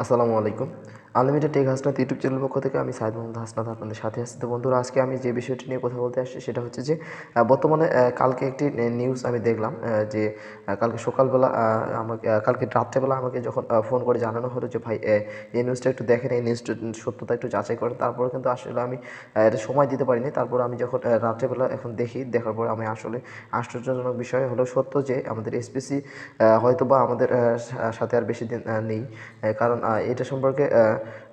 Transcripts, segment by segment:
আসসালামু আলাইকুম। Unlimited tech Hasnat YouTube channel পক্ষ থেকে আমি সাইদ মোহাম্মদ হাসনাত আপনাদের সাথে আছি। তো বন্ধুরা, আজকে আমি যে বিষয়টি নিয়ে কথা বলতে আসছি সেটা হচ্ছে যে বর্তমানে কালকে একটি নিউজ আমি দেখলাম যে কালকে সকালবেলা কালকে রাত্রেবেলা আমাকে যখন ফোন করে জানানো হলো যে ভাই এই নিউজটা একটু দেখেন, এই নিউজটার সত্যতা একটু যাচাই করেন। তারপরে কিন্তু আসলে আমি এটা সময় দিতে পারিনি। তারপর আমি যখন রাত্রেবেলা এখন দেখার পর আমি আসলে আশ্চর্যজনক বিষয় হলো সত্য যে আমাদের এসপিসি হয়তোবা আমাদের সাথে আর বেশি দিন নেই। কারণ এটা সম্পর্কে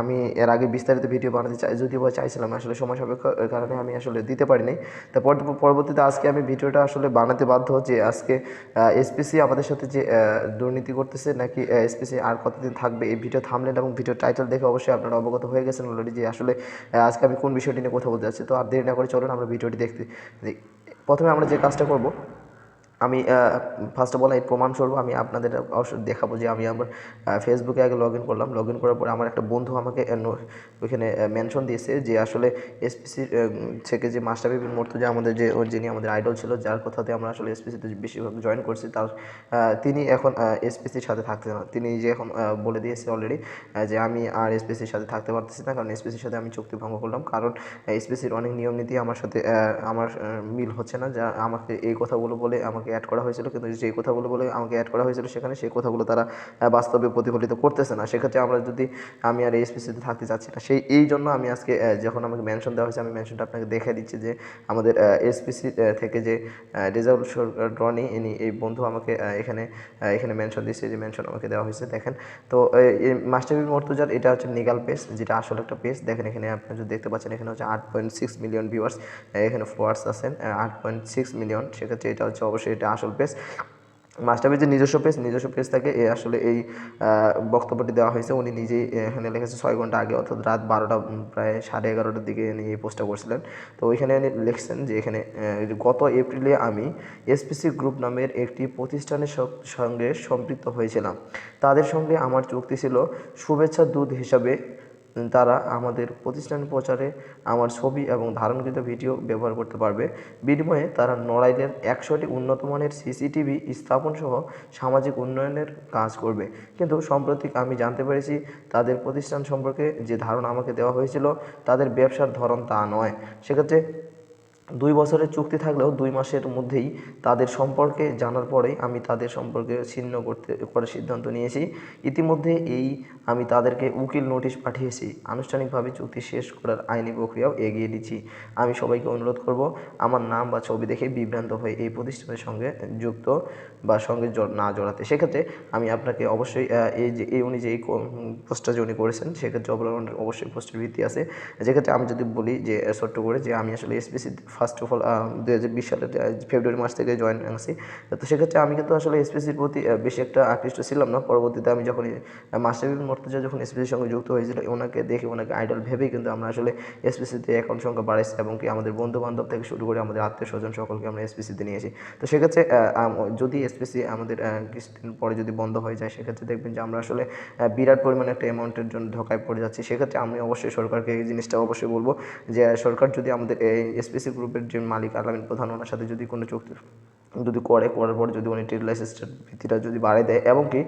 আমি এর আগে বিস্তারিত ভিডিও বানাতে যদিও বা চাইছিলাম, আসলে সময় সাপেক্ষ কারণে আমি আসলে দিতে পারিনি। তা পরবর্তীতে আজকে আমি ভিডিওটা আসলে বানাতে বাধ্য যে আজকে এসপিসি আমাদের সাথে যে দুর্নীতি করতেছে নাকি এসপিসি আর কতদিন থাকবে, এই ভিডিও থাম্বনেল এবং ভিডিও টাইটেল দেখে অবশ্যই আপনারা অবগত হয়ে গেছেন অলরেডি যে আসলে আজকে আমি কোন বিষয়টি নিয়ে কথা বলতে যাচ্ছি। তো আর দেরি না করে চলুন আমরা ভিডিওটি দেখতে। প্রথমে আমরা যে কাজটা করব, আমি ফার্স্ট অফ অল এই প্রমাণস্বরূপ আমি আপনাদের অবশ্যই দেখাবো যে আমি আমার ফেসবুকে আগে লগ ইন করলাম। লগ ইন করার পরে আমার একটা বন্ধু আমাকে ওইখানে মেনশন দিয়েছে যে আসলে এসপিসির থেকে যে মাস্টার বিপিন মুর্তজা আমাদের যিনি আমাদের আইডল ছিল, যার কথাতে আমরা আসলে এসপিসিতে বেশিরভাগ জয়েন করছি, তার তিনি এখন এসপিসির সাথে থাকতে না। তিনি যে এখন বলে দিয়েছে অলরেডি যে আমি আর এসপিসির সাথে থাকতে পারতেছি না, কারণ এসপিসির সাথে আমি চুক্তি ভঙ্গ করলাম। কারণ এসপিসির অনেক নিয়ম নীতি আমার সাথে আমার মিল হচ্ছে না, যা আমাকে এই কথাগুলো বলে আমাকে অ্যাড করা হয়েছিল, কিন্তু যেই কথাগুলো বলে আমাকে অ্যাড করা হয়েছিল সেখানে সেই কথাগুলো তারা বাস্তবে প্রতিফলিত করতেছে না। সেক্ষেত্রে আমি আর এসপিসিতে থাকতে চাচ্ছি না। এই জন্য আমি আজকে যখন আমাকে মেনশন দেওয়া হয়েছে, আমি মেনশনটা আপনাকে দেখে দিচ্ছি যে আমাদের এসপিসি থেকে যে রেজাউল সরকার রনি, এই বন্ধু আমাকে এখানে মেনশন দিচ্ছে, যে মেনশন আমাকে দেওয়া হয়েছে দেখেন। তো মাস্টার বিন মর্তুজার এটা হচ্ছে নিগাল পেজ, যেটা আসলে একটা পেজ। দেখেন এখানে আপনারা যদি দেখতে পাচ্ছেন, এখানে হচ্ছে 8.6 মিলিয়ন ভিউয়ার্স, এখানে ফলোয়ার্স আছেন 8.6 মিলিয়ন। সেক্ষেত্রে এটা হচ্ছে অবশ্যই এটা আসল পেজ। মাস্টারবিজের নিজস্ব পেজ থেকে আসলে এই বক্তব্যটি দেওয়া হয়েছে। উনি নিজেই এখানে লিখেছে 6 ঘন্টা আগে, অর্থাৎ রাত 12টা প্রায় 11:30টার দিকে উনি এই পোস্টটা করছিলেন। তো ওইখানে উনি লিখছেন যে এখানে গত এপ্রিলে আমি এসপিসি গ্রুপ নামের একটি প্রতিষ্ঠানের সঙ্গে সম্পৃক্ত হয়েছিলাম। তাদের সঙ্গে আমার চুক্তি ছিল শুভেচ্ছা দূত হিসাবে তারা আমাদের প্রতিষ্ঠান প্রচারে আমার ছবি এবং ধারণকৃত ভিডিও ব্যবহার করতে পারবে। বিনিময়ে তারা নড়াইলের 100টি উন্নত মানের সিসিটিভি স্থাপনসহ সামাজিক উন্নয়নের কাজ করবে। কিন্তু সম্প্রতি আমি জানতে পেরেছি তাদের প্রতিষ্ঠান সম্পর্কে যে ধারণা আমাকে দেওয়া হয়েছিল তাদের ব্যবসার ধরন তা নয়। সেক্ষেত্রে 2 বছরের চুক্তি থাকলেও 2 মাসের মধ্যেই তাদের সম্পর্কে জানার পরেই আমি তাদের সম্পর্কে ছিন্ন করার সিদ্ধান্ত নিয়েছি। ইতিমধ্যে আমি তাদেরকে উকিল নোটিশ পাঠিয়েছি। আনুষ্ঠানিকভাবে চুক্তি শেষ করার আইনি প্রক্রিয়াও এগিয়ে দিচ্ছি। আমি সবাইকে অনুরোধ করব আমার নাম বা ছবি দেখে বিভ্রান্ত হয়ে এই প্রতিষ্ঠানের সঙ্গে যুক্ত বা সঙ্গে না জড়াতে। সেক্ষেত্রে আমি আপনাকে অবশ্যই উনি যে এই পোস্টটা যে উনি করেছেন, সেক্ষেত্রে অবশ্যই পোস্টের ভিত্তি আছে। যেক্ষেত্রে আমি যদি বলি যে ছোট্ট করে যে আমি আসলে এসপিসি ফার্স্ট অফ অল 2020 সালের ফেব্রুয়ারি মাস থেকে জয়েন আছি। তো সেক্ষেত্রে আমি কিন্তু আসলে এসপিসির প্রতি বেশি একটা আকৃষ্ট ছিলাম না। পরবর্তীতে আমি যখন মাস্টার বিপিন মুর্তজা যখন এসপিসির সঙ্গে যুক্ত হয়েছিল, ওনাকে দেখে ওনাকে আইডল ভেবেই কিন্তু আমরা আসলে এসপিসিতে অ্যাকাউন্ট সংখ্যা বাড়াইছি, এবং কি আমাদের বন্ধু বান্ধব থেকে শুরু করে আমাদের আত্মীয় স্বজন সকলকে আমরা এসপিসিতে নিয়েছি। তো সেক্ষেত্রে যদি এসপিসি আমাদের কিছুদিন পরে যদি বন্ধ হয়ে যায়, সেক্ষেত্রে দেখবেন যে আমরা আসলে বিরাট পরিমাণে একটা অ্যামাউন্টের জন্য ধোকায় পড়ে যাচ্ছি। সেক্ষেত্রে আমি অবশ্যই সরকারকে এই জিনিসটা অবশ্যই বলবো যে সরকার যদি আমাদের এই এসপিসি গ্রুপের যে মালিক আলামিন প্রধান, ওনার সাথে যদি কোনো চুক্তি যদি করার পরে যদি উনি ট্রেড লাইসেন্সের ভিত্তিটা যদি বাড়ায় দেয়, এবং কি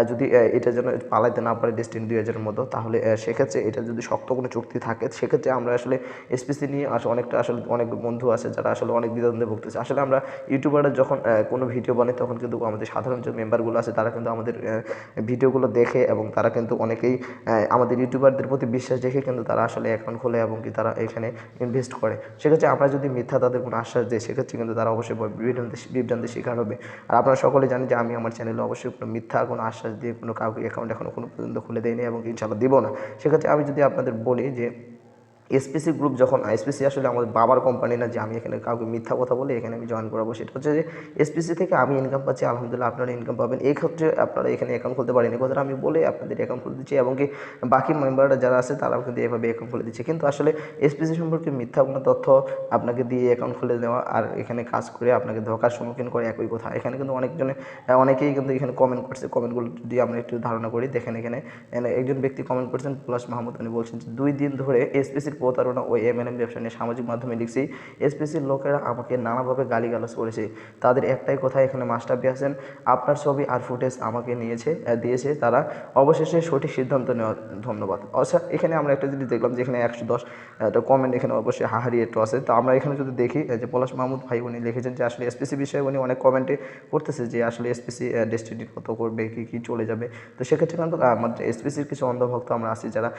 যদি এটা যেন পালাইতে না পারে ডেস্টিনি 2000-এর মতো, তাহলে সেক্ষেত্রে এটা যদি শক্ত কোনো চুক্তি থাকে, সেক্ষেত্রে আমরা আসলে এসপিসি নিয়ে আসলে অনেক বন্ধু আছে যারা আসলে অনেক দ্বিধাদ্বন্দ্বে ভুগতেছে। আসলে আমরা ইউটিউবাররা যখন কোনো ভিডিও বানাই, তখন কিন্তু আমাদের সাধারণ যে মেম্বারগুলো আছে তারা কিন্তু আমাদের ভিডিওগুলো দেখে, এবং তারা কিন্তু অনেকেই আমাদের ইউটিউবারদের প্রতি বিশ্বাস রেখে কিন্তু তারা আসলে অ্যাকাউন্ট খোলে, এবং কি তারা এখানে ইনভেস্ট করে। সেক্ষেত্রে আমরা যদি মিথ্যা তাদের কোনো আশ্বাস দিই, সেক্ষেত্রে কিন্তু তারা অবশ্যই বিভ্রান্তির শিকার হবে। আর আপনারা সকলে জানেন যে আমি আমার চ্যানেলে অবশ্যই কোনো মিথ্যা কোনো আশ্বাস দিয়ে কোনো কাউকে অ্যাকাউন্ট এখনও কোনো পর্যন্ত খুলে দেয়নি, এবং ইনশাআল্লাহ দিব না। সেক্ষেত্রে আমি যদি আপনাদের বলি যে এসপিসি গ্রুপ যখন এসপিসি আসলে আমাদের বাবার কোম্পানি না যে আমি এখানে কাউকে মিথ্যা কথা বলে এখানে আমি জয়েন করাবো। সেটা হচ্ছে যে এসপিসি থেকে আমি ইনকাম পাচ্ছি, আলহামদুলিল্লাহ আপনারা ইনকাম পাবেন। এই ক্ষেত্রে আপনারা এখানে অ্যাকাউন্ট খুলতে পারেন, এই কথাটা আমি বলে আপনাদের অ্যাকাউন্ট খুলে দিচ্ছি, এবং কি বাকি মেম্বাররা যারা আছে তারাও কিন্তু এভাবে অ্যাকাউন্ট খুলে দিচ্ছে। কিন্তু আসলে এসপিসি সম্পর্কে মিথ্যা কোনো তথ্য আপনাকে দিয়ে অ্যাকাউন্ট খুলে দেওয়া আর এখানে কাজ করে আপনাকে ধোঁকার সম্মুখীন করে একই কথা। এখানে কিন্তু অনেকেই কিন্তু এখানে কমেন্ট করছে। কমেন্টগুলো যদি আমরা একটু ধারণা করি, দেখেন এখানে একজন ব্যক্তি কমেন্ট করছেন, প্লাস মাহমুদ, উনি বলছেন যে 2 দিন ধরে এসপিসির প্রতারণা ও এমএলএম ব্যবসা নিয়ে সামাজিক মাধ্যমে লিখছি। এসপিসির লোকেরা আমাকে নানাভাবে গালিগালাজ করেছে। তাদের একটাই কথা, এখানে মাস্টারবি আছেন, আপনার ছবি আর ফুটেজ আমাকে দিয়েছে তারা, অবশেষে সঠিক সিদ্ধান্ত নেওয়া, ধন্যবাদ। আচ্ছা, এখানে আমরা একটা জিনিস দেখলাম যে এখানে 110 কমেন্ট এখানে অবশ্যই হাহারি একটু আছে। তো আমরা এখানে যদি দেখি যে পলাশ মাহমুদ ভাই উনি লিখেছেন যে আসলে এসপিসি বিষয়ে উনি অনেক কমেন্টে করতেছে যে আসলে এসপিসি ডেস্টিনি কত করবে, কী চলে যাবে। তো সেক্ষেত্রে কিন্তু আমাদের এসপিসির কিছু অন্ধভক্ত আমরা আছি যারা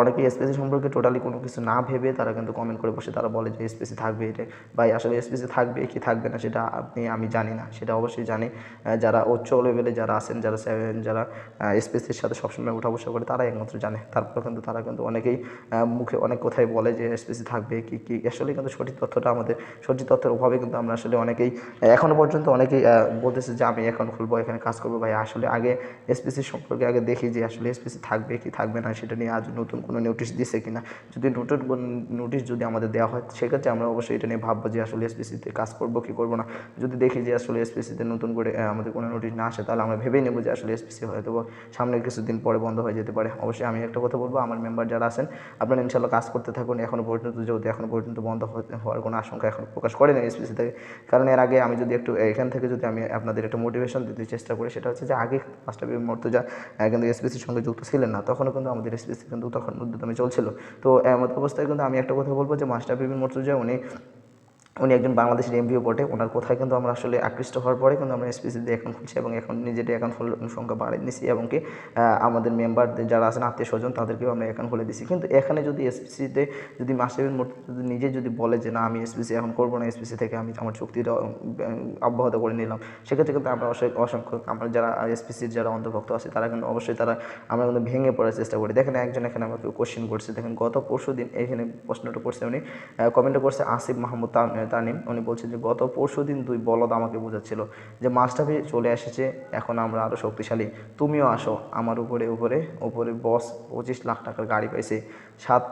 অনেকে এসপিসি সম্পর্কে টোটালি কোনো কিছু না ভেবে তারা কিন্তু কমেন্ট করে বসে, তারা বলে যে এসপিসি থাকবে। এটা ভাই আসলে এসপিসি থাকবে কি থাকবে না সেটা আমি জানি না, সেটা অবশ্যই জানি যারা উচ্চ লেভেলে যারা আছেন, যারা এসপিসির সাথে সবসময় উঠা বসা করে, তারা একমাত্র জানে। তারপর কিন্তু তারা কিন্তু অনেকেই মুখে অনেক কথাই বলে যে এসপিসি থাকবে কি আসলে কিন্তু সঠিক তথ্যের অভাবে কিন্তু আমরা আসলে অনেকেই এখনও পর্যন্ত অনেকেই বলতেছে যে আমি অ্যাকাউন্ট খুলবো, এখানে কাজ করবো। ভাই আসলে আগে এসপিসি সম্পর্কে আগে দেখি যে আসলে এসপিসি থাকবে কি থাকবে না, সেটা নিয়ে আজ নতুন কোনো নোটিশ দিছে কিনা। যদি নতুন কোনো নোটিশ যদি আমাদের দেওয়া হয় সেক্ষেত্রে আমরা অবশ্যই এটা নিয়ে ভাববো যে আসলে এসপিসিতে কাজ করবো কি করবো না। যদি দেখি যে আসলে এসপিসিতে নতুন করে আমাদের কোনো নোটিশ না আসে, তাহলে আমরা ভেবেই নেবো যে আসলে এসপিসি হয়তো সামনের কিছুদিন পরে বন্ধ হয়ে যেতে পারে। অবশ্যই আমি একটা কথা বলবো, আমার মেম্বার যারা আছেন আপনারা ইনশাল্লাহ কাজ করতে থাকুন। এখনও পর্যন্ত বন্ধ হওয়ার কোনো আশঙ্কা এখন প্রকাশ করে না এসপিসি থেকে। কারণ এর আগে আমি যদি একটু এখান থেকে যদি আমি আপনাদের একটা মোটিভেশন দিতে চেষ্টা করি, সেটা হচ্ছে যে আগে মাস্টারবি মর্তুজা কিন্তু এসপিসির সঙ্গে যুক্ত ছিলেন না, তখনও কিন্তু আমাদের এসপিসি কিন্তু তখন উদ্যমে চলছিল। তো এমত অবস্থায় কিন্তু আমি একটা কথা বলবো যে মাস্টারবি মর্তুজা উনি একজন বাংলাদেশের এমপিও বটে। ওনার কথায় কিন্তু আমরা আসলে আকৃষ্ট হওয়ার পরে কিন্তু আমরা এসপিসিতে অ্যাকাউন্ট খুলছি এবং এখন নিজেদের অ্যাকাউন্ট সংখ্যা বাড়িয়ে নিছি এবং কি আমাদের মেম্বারদের যারা আছেন আত্মীয় স্বজন তাদেরকেও আমরা অ্যাকাউন্ট খুলে দিচ্ছি। কিন্তু এখানে যদি এসপিসিতে যদি মাস্টারবি মর্তুজা নিজে যদি বলে যে না আমি এসপিসি এখন করবো না, এসপিসি থেকে আমি আমার চুক্তিটা অব্যাহত করে নিলাম, সেক্ষেত্রে কিন্তু আমরা অসংখ্য আমরা যারা এসপিসির যারা অন্তর্ভুক্ত আছে তারা কিন্তু অবশ্যই আমরা কিন্তু ভেঙে পড়ার চেষ্টা করি। দেখেন একজন এখানে আমাকে কোশ্চেন করছে, দেখেন গত পরশু দিন এখানে প্রশ্নটা করছে, উনি কমেন্টে করছে আসিফ মাহমুদ তানিম। উনি বলছেন যে গত পরশু দিন 2 বলদ আমাকে বোঝাচ্ছিল যে মাস্টারবি চলে এসেছে, এখন আমরা আরও শক্তিশালী, তুমিও আসো আমার উপরে বস 25 লাখ টাকার গাড়ি পাইছে, 7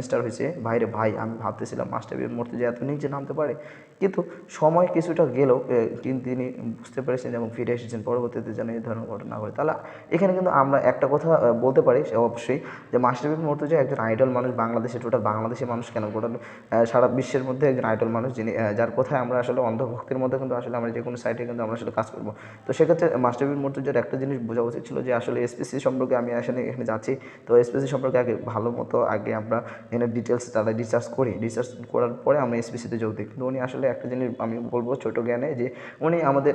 স্টার হয়েছে। ভাইরে ভাই, আমি ভাবতেছিলাম মাস্টারবি মর্তুজা এত নিচে নামতে পারে, কিন্তু সময় কিছুটা গেলেও কিন্তু তিনি বুঝতে পেরেছেন এবং ফিরে এসেছেন। পরবর্তীতে যেন এই ধরনের ঘটনা ঘটে। তাহলে এখানে কিন্তু আমরা একটা কথা বলতে পারি অবশ্যই যে মাস্টারবি মর্তুজা একজন আইডল মানুষ, টোটাল বাংলাদেশের মানুষ কেন টোটাল সারা বিশ্বের মধ্যে একজন আইডল মানুষ, যিনি যার কথায় আমরা আসলে অন্ধভক্তির মধ্যে কিন্তু আসলে আমরা যে কোনো সাইটে কিন্তু আমরা আসলে কাজ করবো। তো সেক্ষেত্রে মাস্টারবি মর্তুজার একটা জিনিস বোঝা উচিত ছিল যে আসলে এসপিসি সম্পর্কে আমি আসলে এখানে যাচ্ছি, তো এসপিসি সম্পর্কে ভালো মতো আমরা এখানে ডিটেলস তারা রিসার্চ করার পরে আমরা এসপিসিতে যোগ দিই। কিন্তু উনি আসলে একটা জিনিস আমি বলবো ছোটো জ্ঞানে, যে উনি আমাদের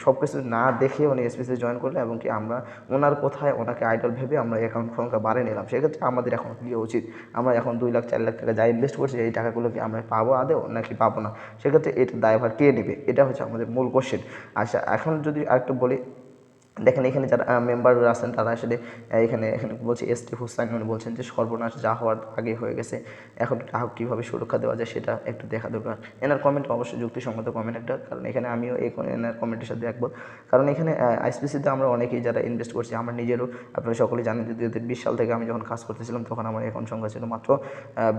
সব কিছু না দেখে উনি এসপিসি জয়েন করলেন এবং কি আমরা ওনার কোথায় ওনাকে আইডল ভেবে আমরা অ্যাকাউন্ট সংখ্যা বাড়িয়ে নিলাম। সেক্ষেত্রে আমাদের এখন কী উচিত, আমরা এখন 2 লাখ 4 লাখ টাকা যা ইনভেস্ট করছি এই টাকাগুলো কি আমরা পাবো আদেও নাকি পাবো না, সেক্ষেত্রে এটা দায়ভার কে নেবে, এটা হচ্ছে আমাদের মূল কোশ্চেন। আচ্ছা, এখন যদি আরেকটু বলি, দেখেন এখানে যারা মেম্বাররা আছেন তারা আসলে এখানে বলছে এসটি হুসাইন, উনি বলছেন যে সর্বনাশ যা হওয়ার আগে হয়ে গেছে, এখন গ্রাহক কীভাবে সুরক্ষা দেওয়া যায় সেটা একটু দেখা দরকার। এনার কমেন্ট অবশ্যই যুক্তিসঙ্গত কমেন্ট একটা, কারণ এখানে আমিও এনার কমেন্টের সাথে একমত। কারণ এখানে আইসপিসিতে আমরা অনেকেই যারা ইনভেস্ট করছি, আমার নিজেরও, আপনারা সকলেই জানেন যে 2020 সাল থেকে আমি যখন কাজ করতেছিলাম তখন আমার অ্যাকাউন্ট সংখ্যা ছিল মাত্র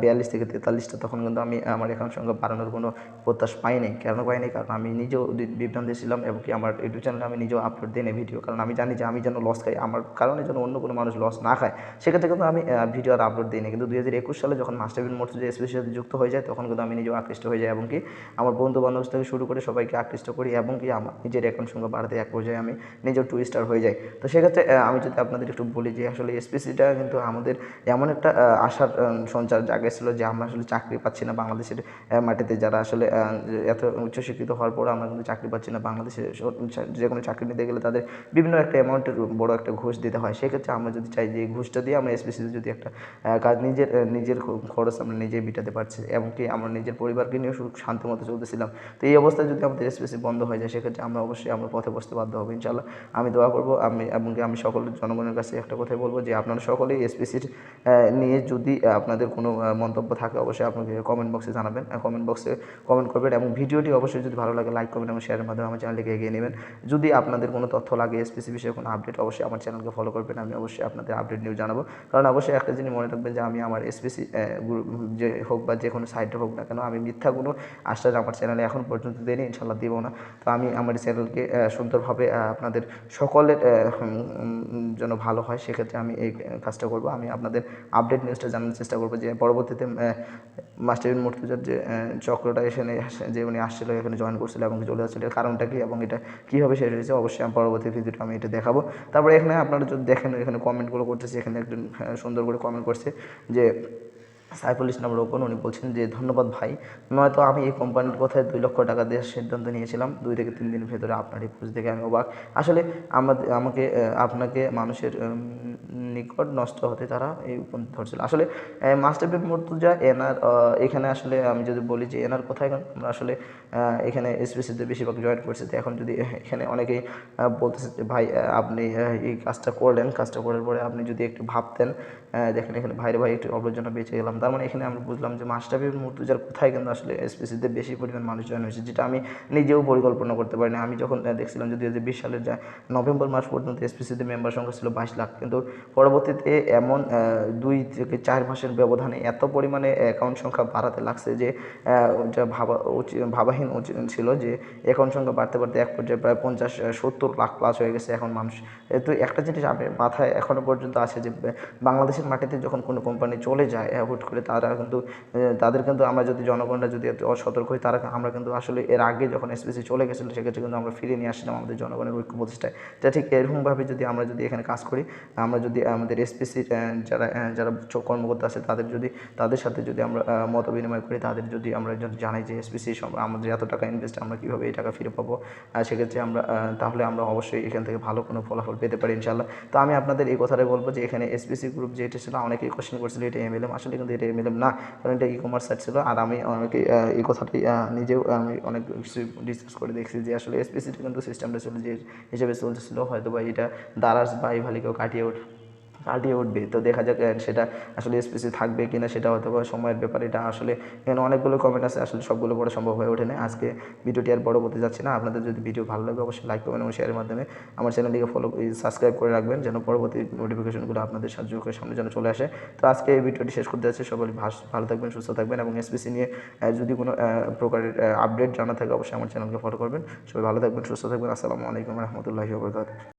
42 থেকে 43টা। তখন কিন্তু আমি আমার অ্যাকাউন্ট সংখ্যা বাড়ানোর কোনো প্রত্যাশা পাইনি। কেন পাইনি? কারণ আমি নিজেও বিভ্রান্তি ছিলাম এবং কি আমার ইউটিউব চ্যানেলে আমি নিজেও আপলোড দিই না ভিডিও, কারণ আমি জানি যে আমি যেন লস খাই, আমার কারণে যেন অন্য কোনো মানুষ লস না খায়, সেক্ষেত্রে কিন্তু আমি ভিডিও আর আপলোড দিই না। কিন্তু 2021 সালে যখন মাস্টারবি মর্তুজা এসপিসির সাথে যুক্ত হয়ে যায় তখন কিন্তু আমি নিজেও আকৃষ্ট হয়ে যাই এবং কি আমার বন্ধু বান্ধব থেকে শুরু করে সবাইকে আকৃষ্ট করি এবং কি আমার নিজের অ্যাকাউন্ট সংখ্যা বাড়াতে এক পর্যায়ে আমি নিজেও 2 স্টার হয়ে যাই। তো সেক্ষেত্রে আমি যদি আপনাদের একটু বলি যে আসলে এসপিসিটা কিন্তু আমাদের এমন একটা আশার সঞ্চার জাগিয়েছিল যে আমরা আসলে চাকরি পাচ্ছি না বাংলাদেশের মাটিতে, যারা আসলে এত উচ্চশিক্ষিত হওয়ার পর আমরা কিন্তু চাকরি পাচ্ছি না। বাংলাদেশে যে কোনো চাকরি নিতে গেলে তাদের বিভিন্ন একটা অ্যামাউন্টের বড় একটা ঘুষ দিতে হয়। সেক্ষেত্রে আমরা যদি চাই যে এই ঘুষটা দিয়ে আমরা এসপিসিতে যদি একটা কাজ নিজের খরচ আমরা নিজেই মেটাতে পারছি এবং কি আমরা নিজের পরিবারকে নিয়েও শান্তি মতো চলতেছিলাম। তো এই অবস্থায় যদি আমাদের এসপিসি বন্ধ হয়ে যায় সেক্ষেত্রে আমরা অবশ্যই আমরা পথে বসতে বাধ্য হবো ইনশাআল্লাহ। আমি দোয়া করবো এবং কি আমি সকল জনগণের কাছে একটা কথাই বলবো যে আপনারা সকলেই এসপিসির নিয়ে যদি আপনাদের কোনো মন্তব্য থাকে অবশ্যই আপনাকে কমেন্ট বক্সে জানাবেন, কমেন্ট বক্সে কমেন্ট করবেন এবং ভিডিওটি অবশ্যই যদি ভালো লাগে লাইক, কমেন্ট এবং শেয়ারের মাধ্যমে আমার চ্যানেলটিকে এগিয়ে নেবেন। যদি আপনাদের কোনো তথ্য লাগে এসপিসি বিষয়ে কোনো আপডেট অবশ্যই আমার চ্যানেলকে ফলো করবেন। আমি অবশ্যই আপনাদের আপডেট নিউজ জানাবো, কারণ অবশ্যই একটা জিনিস মনে রাখবেন যে আমি আমার এসপিসি গ্রুপ যে হোক বা যে কোনো সাইটে হোক না কেন, আমি মিথ্যা কোনো আশ্বাস আমার চ্যানেলে এখন পর্যন্ত দিইনি, ইনশাল্লাহ দিব না। তো আমি আমার চ্যানেলকে সুন্দরভাবে আপনাদের সকলের জন্য ভালো হয়, সেক্ষেত্রে আমি এই কাজটা করব। আমি আপনাদের আপডেট নিউজটা জানার চেষ্টা করবো যে পরবর্তীতে মাস্টার বিন মুর্তজার যে চক্রটা এখানে যে উনি আসছিল, এখানে জয়েন করছিল এবং চলে আসছিল, এর কারণটা কি এবং এটা কীভাবে শেষ হয়েছে, অবশ্যই আমি পরবর্তী ভিডিওটা আমি এটা দেখাবো। তারপরে এখানে আপনারা যদি দেখেন, এখানে কমেন্টগুলো করতেছে, এখানে একজন সুন্দর করে কমেন্ট করছে যে সাইফুল ইসলাম রোকন, উনি বলছেন যে ধন্যবাদ ভাই, নয়তো আমি এই কোম্পানির কথায় 2 লক্ষ টাকা দেওয়ার সিদ্ধান্ত নিয়েছিলাম 2 থেকে 3 দিনের ভেতরে। আপনার এই পোস্ট দেখে আমি অবাক। আসলে আপনাকে মানুষের নিকট নষ্ট হতে তারা এই ধরছিল। আসলে মাস্টার বিন মুর্তজা এনার এখানে আসলে আমি যদি বলি যে এনার কথায় আমরা আসলে এখানে এসপিসিতে বেশিরভাগ জয়েন করছি। তো এখন যদি এখানে অনেকেই বলতেছে যে ভাই আপনি এই কাজটা করলেন, কাজটা করার পরে আপনি যদি একটু ভাবতেন, দেখেন এখানে ভাই একটু অল্পের জন্য বেঁচে গেলাম। তার মানে এখানে আমরা বুঝলাম যে মাস্টার বিন মুর্তজার কোথায় কিন্তু আসলে এসপিসিতে বেশি পরিমাণ মানুষ জয়েন হয়েছে, যেটা আমি নিজেও পরিকল্পনা করতে পারিনি। আমি যখন দেখছিলাম যে 2020 সালের নভেম্বর মাস পর্যন্ত এসপিসিতে মেম্বার সংখ্যা ছিল 22 লাখ, কিন্তু পরবর্তীতে এমন 2 থেকে 4 মাসের ব্যবধানে এত পরিমাণে অ্যাকাউন্ট সংখ্যা বাড়াতে লাগছে যে যা ভাবাহীন ছিল যে অ্যাকাউন্ট সংখ্যা বাড়তে বাড়তে এক পর্যায়ে প্রায় 50-70 লাখ প্লাস হয়ে গেছে এখন মানুষ। তো একটা জিনিস আমি মাথায় এখনও পর্যন্ত আছে যে বাংলাদেশের মাটিতে যখন কোনো কোম্পানি চলে যায় হুট করে, তাদের কিন্তু আমরা যদি জনগণরা যদি একটু অসতর্ক হই, আমরা কিন্তু আসলে এর আগে যখন এসপিসি চলে গেছিলো সেক্ষেত্রে কিন্তু আমরা ফিরে নিয়ে আসছিলাম আমাদের জনগণের ঐক্য প্রতিষ্ঠায়। তা ঠিক এরকমভাবে যদি আমরা যদি এখানে কাজ করি, আমরা যদি আমাদের এসপিসির যারা কর্মকর্তা আছে তাদের সাথে যদি আমরা মত বিনিময় করি, তাদের যদি আমরা জানাই যে এসপিসি আমাদের এত টাকা ইনভেস্ট, আমরা কীভাবে এই টাকা ফিরে পাবো, সেক্ষেত্রে তাহলে আমরা অবশ্যই এখান থেকে ভালো কোনো ফলাফল পেতে পারি ইনশাল্লাহ। তো আমি আপনাদের এই কথাটাই বলবো যে এখানে এসপিসি গ্রুপ যেটা ছিল, অনেকেই কোশ্চেন করছিল এটা এমএলএম, আসলে কিন্তু এটা এমএলএম না, কারণ এটা ই-কমার্স সাইট ছিল। আর আমি অনেকে এই কথাটাই নিজেও আমি অনেক কিছু ডিসকাস করে দেখছি যে আসলে এসপিসিটা কিন্তু সিস্টেমটা ছিল যে হিসেবে চলতেছিল, হয়তো বা এটা দারাজ বা এইভালিকেও কাটিয়ে উঠবে। তো দেখা যাক সেটা আসলে এসপিসি থাকবে কিনা, সেটা হয়তো বা সময়ের ব্যাপার। এটা আসলে এখানে অনেকগুলো কমেন্ট আছে, আসলে সবগুলো পড়া সম্ভব হয়ে ওঠে না। আজকে ভিডিওটি আর বড় করতে যাচ্ছি না। আপনাদের যদি ভিডিও ভালো লাগে অবশ্যই লাইক করবেন এবং শেয়ারের মাধ্যমে আমার চ্যানেলটিকে সাবস্ক্রাইব করে রাখবেন, যেন পরবর্তী নোটিফিকেশনগুলো আপনাদের চোখের সামনে যেন চলে আসে। তো আজকে এই ভিডিওটি শেষ করতে যাচ্ছি। সকলে ভালো থাকবেন, সুস্থ থাকবেন এবং এসপিসি নিয়ে যদি কোনো প্রকারের আপডেট জানা থাকে অবশ্যই আমার চ্যানেলকে ফলো করবেন। সবাই ভালো থাকবেন, সুস্থ থাকবেন। আসসালামু আলাইকুম রহমতুল্লাহি ওয়া বারাকাতুহু।